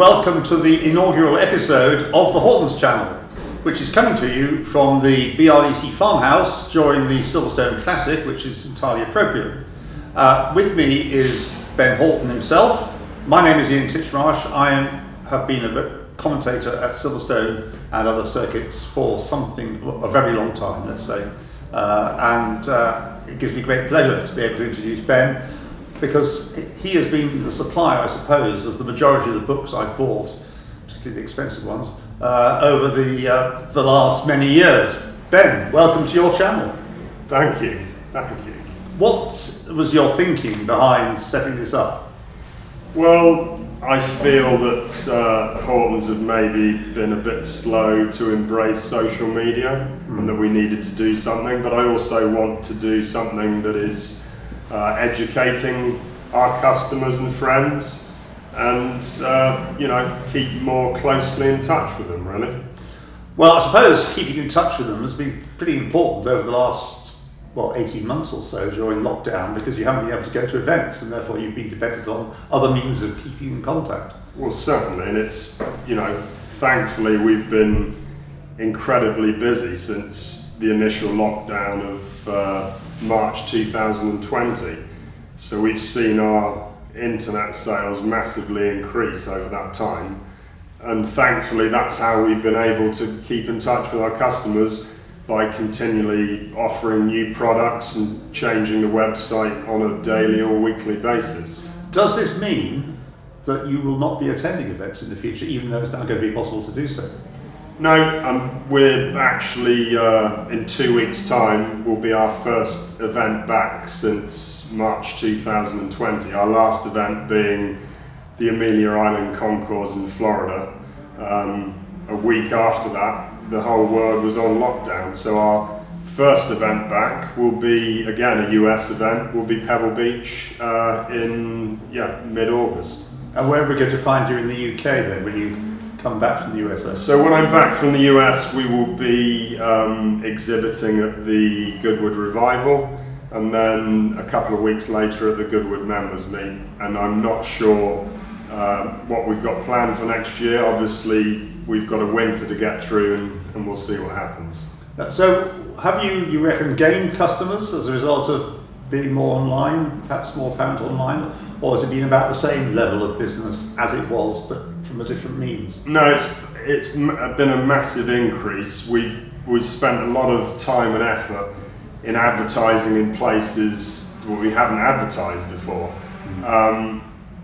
welcome to the inaugural episode of the Hortons Channel, which is coming to you from the BRDC farmhouse during the Silverstone Classic, which is entirely appropriate. With me is Ben Horton himself. My name is Ian Titchmarsh. I have been a commentator at Silverstone and other circuits for a very long time, let's say. It gives me great pleasure to be able to introduce Ben, because he has been the supplier, I suppose, of the majority of the books I've bought, particularly the expensive ones, over the last many years. Ben, welcome to your channel. Thank you. What was your thinking behind setting this up? Well, I feel that Hortons have maybe been a bit slow to embrace social media and that we needed to do something, but I also want to do something that is educating our customers and friends and keep more closely in touch with them, really. Well, I suppose keeping in touch with them has been pretty important over the last 18 months or so during lockdown, because you haven't been able to go to events and therefore you've been dependent on other means of keeping in contact. Well, certainly, and it's, thankfully we've been incredibly busy since the initial lockdown of March 2020. So we've seen our internet sales massively increase over that time, and thankfully that's how we've been able to keep in touch with our customers, by continually offering new products and changing the website on a daily or weekly basis. Does this mean that you will not be attending events in the future, even though it's now going to be possible to do so? No, we're actually, in 2 weeks' time, will be our first event back since March 2020. Our last event being the Amelia Island Concours in Florida. A week after that, the whole world was on lockdown. So our first event back will be, again, a US event, will be Pebble Beach in mid-August. And where are we going to find you in the UK then, when you come back from the USA? So when I'm back from the US, we will be exhibiting at the Goodwood Revival, and then a couple of weeks later at the Goodwood Members Meet. And I'm not sure what we've got planned for next year. Obviously, we've got a winter to get through, and we'll see what happens. So have you reckon, gained customers as a result of being more online, perhaps more apparent online, or has it been about the same level of business as it was, but from a different means? No, it's been a massive increase. We've spent a lot of time and effort in advertising in places where we haven't advertised before.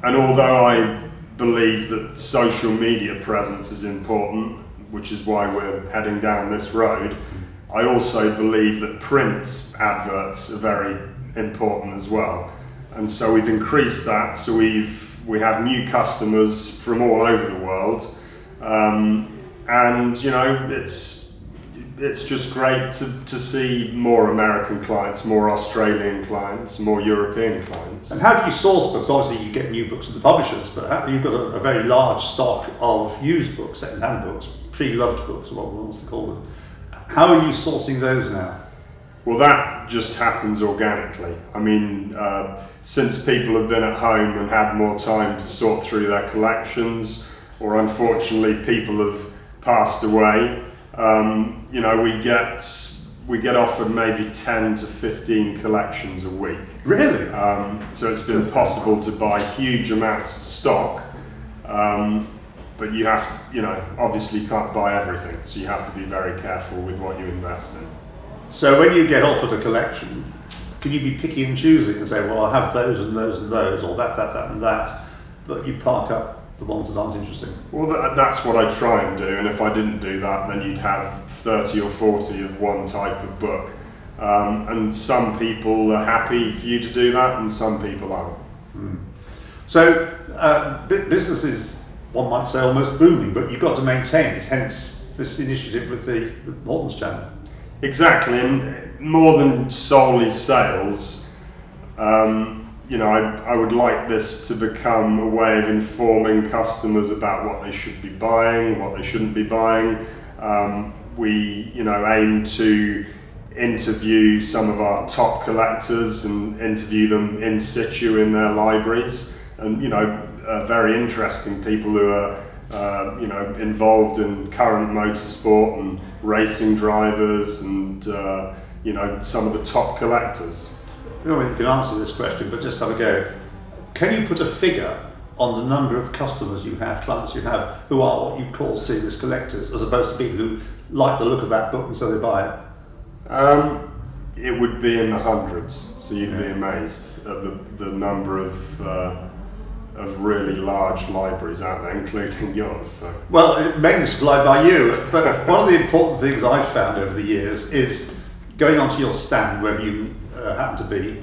And although I believe that social media presence is important, which is why we're heading down this road, I also believe that print adverts are very important as well. And so we've increased that, so we have new customers from all over the world, and it's just great to see more American clients, more Australian clients, more European clients. And how do you source books? Obviously you get new books from the publishers, but you've got a very large stock of used books, second-hand books, pre-loved books, what one wants to call them. How are you sourcing those now? Well, that just happens organically. I mean, since people have been at home and had more time to sort through their collections, or unfortunately people have passed away, we get offered maybe 10 to 15 collections a week. Really? So it's been possible to buy huge amounts of stock, but you have to, obviously you can't buy everything, so you have to be very careful with what you invest in. So when you get offered a collection, can you be picky and choosy and say, well, I have those and those and those, or that and that, but you park up the ones that aren't interesting? Well, that's what I try and do, and if I didn't do that, then you'd have 30 or 40 of one type of book. And some people are happy for you to do that, and some people aren't. So business is, one might say, almost booming, but you've got to maintain it, hence this initiative with the Hortons Channel. Exactly, and more than solely sales, I would like this to become a way of informing customers about what they should be buying, what they shouldn't be buying. We, aim to interview some of our top collectors and interview them in situ in their libraries. And, very interesting people who are involved in current motorsport and racing drivers and some of the top collectors. I don't know whether you can answer this question, but just have a go. Can you put a figure on the number of customers you have, clients you have, who are what you call serious collectors, as opposed to people who like the look of that book and so they buy it? It would be in the hundreds, so you'd be amazed at the number of really large libraries out there, including yours. So. Well, mainly supplied by you, but one of the important things I've found over the years is going onto your stand, wherever you happen to be.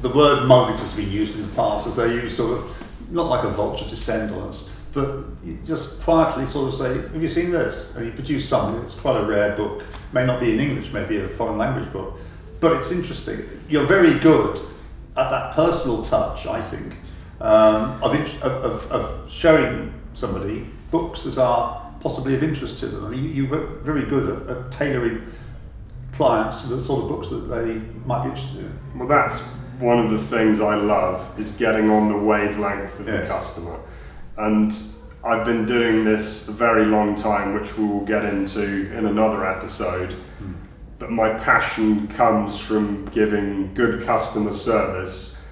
The word mugget has been used in the past as though you sort of, not like a vulture descend on us, but you just quietly sort of say, have you seen this? And you produce something that's quite a rare book, may not be in English, maybe a foreign language book, but it's interesting. You're very good at that personal touch, I think, of showing somebody books that are possibly of interest to them. I mean, you're very good at tailoring clients to the sort of books that they might be interested in. Well, that's one of the things I love, is getting on the wavelength of the customer. And I've been doing this a very long time, which we will get into in another episode. But my passion comes from giving good customer service,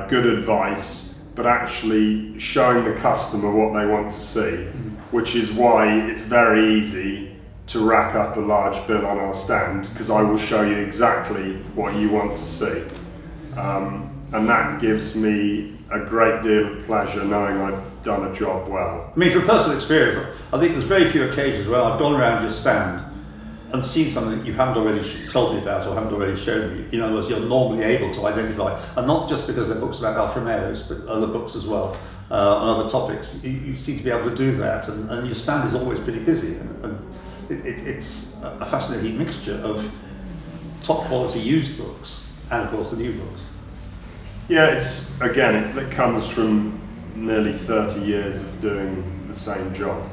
good advice, but actually showing the customer what they want to see, which is why it's very easy to rack up a large bill on our stand, because I will show you exactly what you want to see. And that gives me a great deal of pleasure knowing I've done a job well. I mean, from personal experience, I think there's very few occasions where I've gone around your stand and seen something that you haven't already told me about or haven't already shown me. In other words, you're normally able to identify, and not just because they're books about Alfa Romeos, but other books as well, on other topics. You seem to be able to do that, and your stand is always pretty busy. And it's a fascinating mixture of top quality used books and, of course, the new books. Yeah, it comes from nearly 30 years of doing the same job.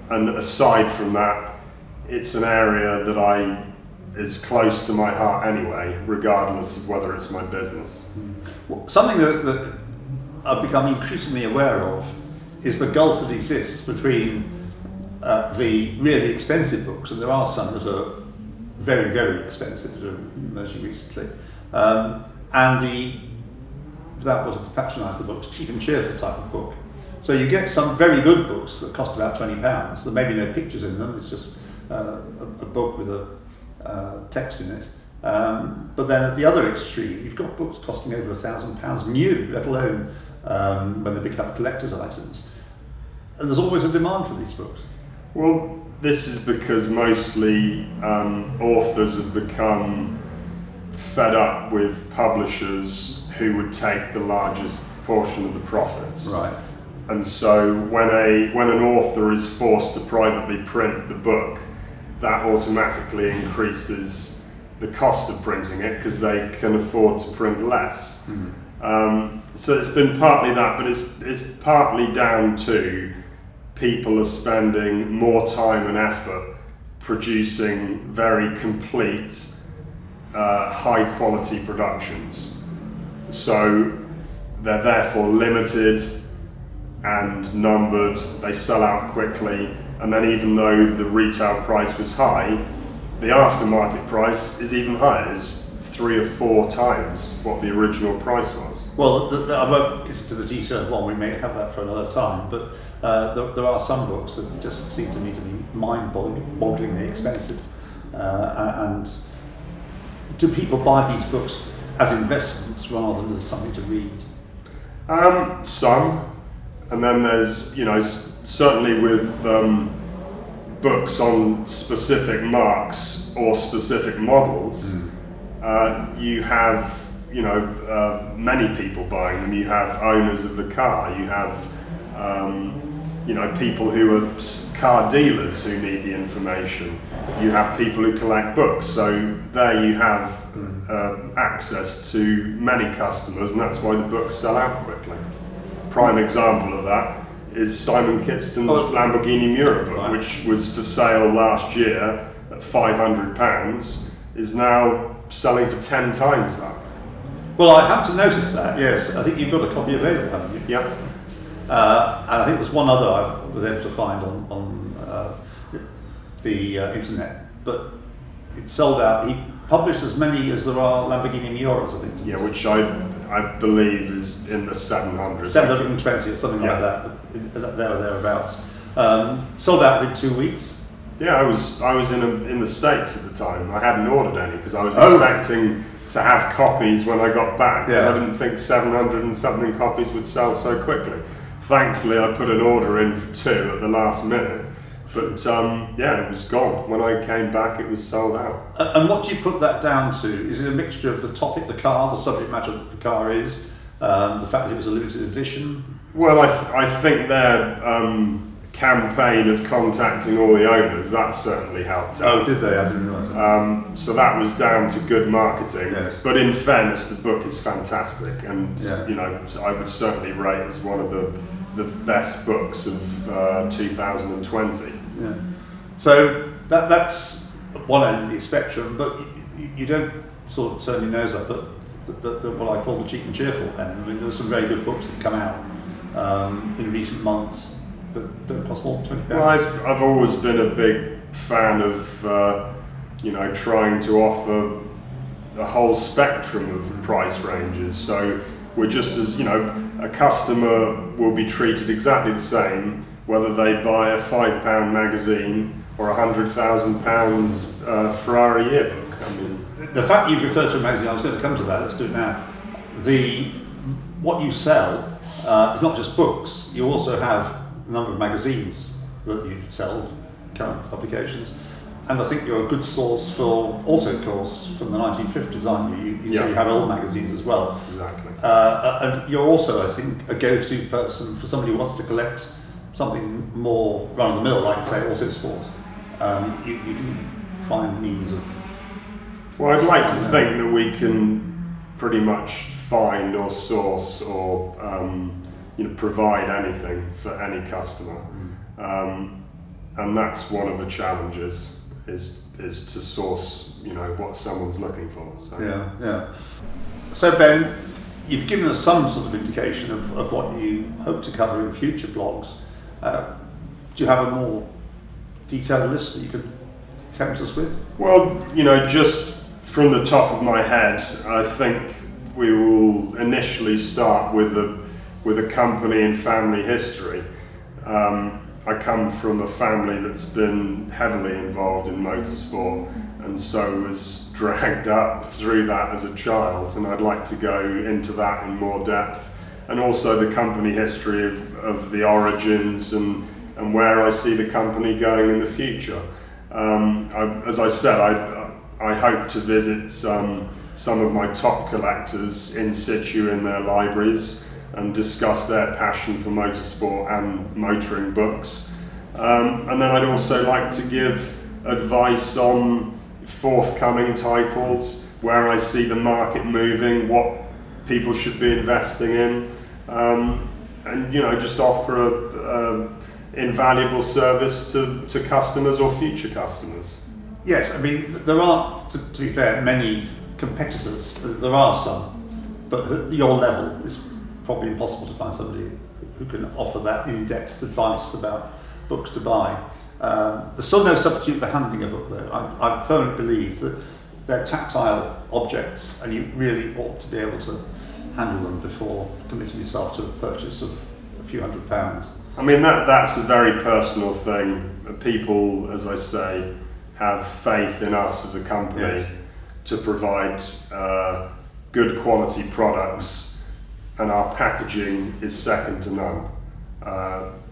And aside from that, it's an area that is close to my heart anyway, regardless of whether it's my business. Well, something that I've become increasingly aware of is the gulf that exists between the really expensive books, and there are some that are very, very expensive that are emerging recently, and that wasn't to patronise the books, cheap and cheerful type of book. So you get some very good books that cost about £20. There may be no pictures in them, it's just a book with a text in it. But then at the other extreme, you've got books costing over £1,000 new, let alone when they become collector's items. And there's always a demand for these books. Well, this is because mostly authors have become fed up with publishers who would take the largest portion of the profits. Right. And so when an author is forced to privately print the book, that automatically increases the cost of printing it because they can afford to print less. So it's been partly that, but it's partly down to people are spending more time and effort producing very complete, high quality productions. So they're therefore limited and numbered, they sell out quickly, and then even though the retail price was high, the aftermarket price is even higher. It's 3 or 4 times what the original price was. Well, I won't listen to the detailed one, we may have that for another time, but there are some books that just seem to me to be mind-bogglingly expensive. And do people buy these books as investments rather than as something to read? Some. And then there's, certainly with books on specific marques or specific models, you have, many people buying them. You have owners of the car. You have, people who are car dealers who need the information. You have people who collect books. So there you have access to many customers, and that's why the books sell out quickly. Prime example of that is Simon Kittson's Lamborghini Miura book, which was for sale last year at £500, is now selling for 10 times that. Well, I have to notice that, yes. I think you've got a copy available, haven't you? Yep. And I think there's one other I was able to find on the internet, but it sold out. He published as many as there are Lamborghini Mioras, I think. Yeah, which I believe is in the 700. 720 or something like that, there or thereabouts. Sold out in 2 weeks. Yeah, I was in the States at the time. I hadn't ordered any because I was expecting to have copies when I got back. Yeah. I didn't think 700 and something copies would sell so quickly. Thankfully, I put an order in for 2 at the last minute. But it was gone. When I came back, it was sold out. And what do you put that down to? Is it a mixture of the topic, the car, the subject matter that the car is, the fact that it was a limited edition? Well, I think their campaign of contacting all the owners, that certainly helped out. Oh, did they? I didn't realise that. So that was down to good marketing. Yes. But in fairness, the book is fantastic, and I would certainly rate as one of the best books of 2020. Yeah. So that's one end of the spectrum, but you don't sort of turn your nose up at the what I call the cheap and cheerful end. I mean, there are some very good books that come out in recent months that don't cost more than £20. Well, I've always been a big fan of trying to offer a whole spectrum of price ranges. So we're just as a customer will be treated exactly the same whether they buy a £5 magazine or a £100,000 Ferrari yearbook. I mean, the fact you referred to a magazine, I was going to come to that. Let's do it now. What you sell is not just books. You also have a number of magazines that you sell, current publications, and I think you're a good source for autocross from the 1950s, aren't you? So you have old magazines as well. Exactly. And you're also, I think, a go-to person for somebody who wants to collect something more run-of-the-mill, like, say, Autosport. You can find means of... Well, I'd like to think that we can pretty much find or source or provide anything for any customer. And that's one of the challenges, is to source what someone's looking for. So. Yeah. So Ben, you've given us some sort of indication of what you hope to cover in future blogs. Do you have a more detailed list that you could tempt us with? Well, just from the top of my head, I think we will initially start with a company and family history. I come from a family that's been heavily involved in motorsport, and so was dragged up through that as a child, and I'd like to go into that in more depth, and also the company history of the origins and where I see the company going in the future. As I said, I hope to visit some of my top collectors in situ in their libraries and discuss their passion for motorsport and motoring books. And then I'd also like to give advice on forthcoming titles, where I see the market moving, what people should be investing in, and just offer a invaluable service to customers or future customers. Yes, I mean, there aren't, to be fair, many competitors. There are some, but at your level, it's probably impossible to find somebody who can offer that in-depth advice about books to buy. There's still no substitute for handling a book, though. I firmly believe that they're tactile objects, and you really ought to be able to handle them before committing yourself to a purchase of a few £100. I mean, that's a very personal thing. People, as I say, have faith in us as a company to provide good quality products, and our packaging is second to none.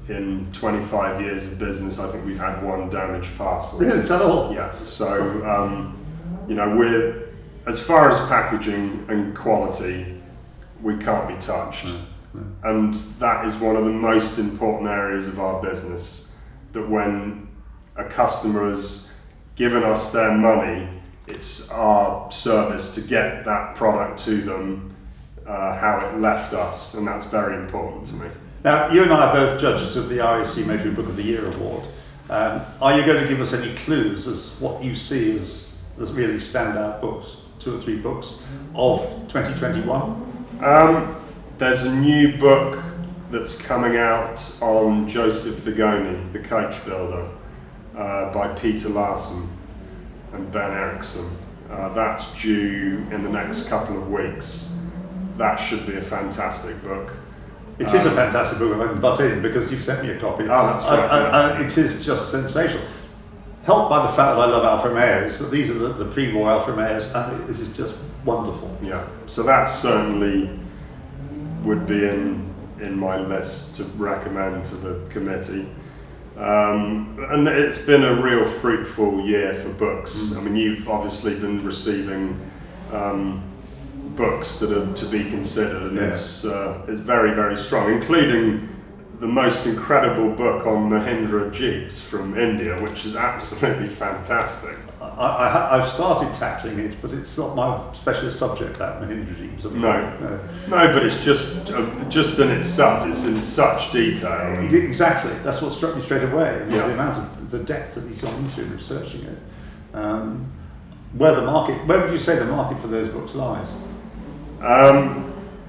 In 25 years of business, I think we've had one damaged parcel. Really? Is that all? Yeah. So, we're, as far as packaging and quality, we can't be touched. No. And that is one of the most important areas of our business, that when a customer has given us their money, it's our service to get that product to them how it left us, and that's very important to me. Now, you and I are both judges of the RAC Motoring Book of the Year Award. Are you going to give us any clues as what you see as the really standout books? 2 or 3 books of 2021? There's a new book that's coming out on Joseph Vigoni, the coach builder, by Peter Larson and Ben Erickson. That's due in the next couple of weeks. That should be a fantastic book. It is a fantastic book. I haven't butt in because you've sent me a copy. Oh, that's right. It is just sensational. Helped by the fact that I love Alfa Romeos, but these are the pre-war Alfa Romeos, and this is just wonderful. Yeah, so that certainly would be in my list to recommend to the committee. And it's been a real fruitful year for books. I mean, you've obviously been receiving books that are to be considered, and it's very, very strong, including the most incredible book on Mahindra Jeeps from India, which is absolutely fantastic. I've started tackling it, but it's not my specialist subject, that Mahindra Jeeps. No, but it's just in itself, it's in such detail. Exactly, that's what struck me straight away. The amount of the depth that he's gone into in researching it. Where would you say the market for those books lies?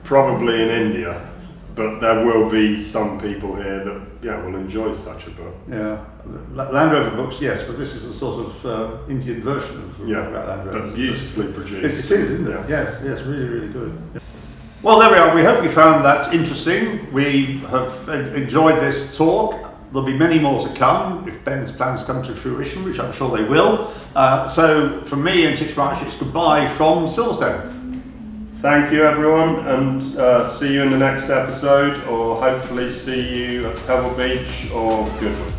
Probably in India, but there will be some people here that will enjoy such a book. Yeah, Land Rover books, yes, but this is a sort of Indian version of Land Rover. But beautifully produced. It is, isn't it? Yes, really, really good. Well, there we are. We hope you found that interesting. We have enjoyed this talk. There'll be many more to come if Ben's plans come to fruition, which I'm sure they will. So from me and Titchmarsh, it's goodbye from Silverstone. Thank you, everyone, and see you in the next episode, or hopefully see you at Pebble Beach or Goodwood.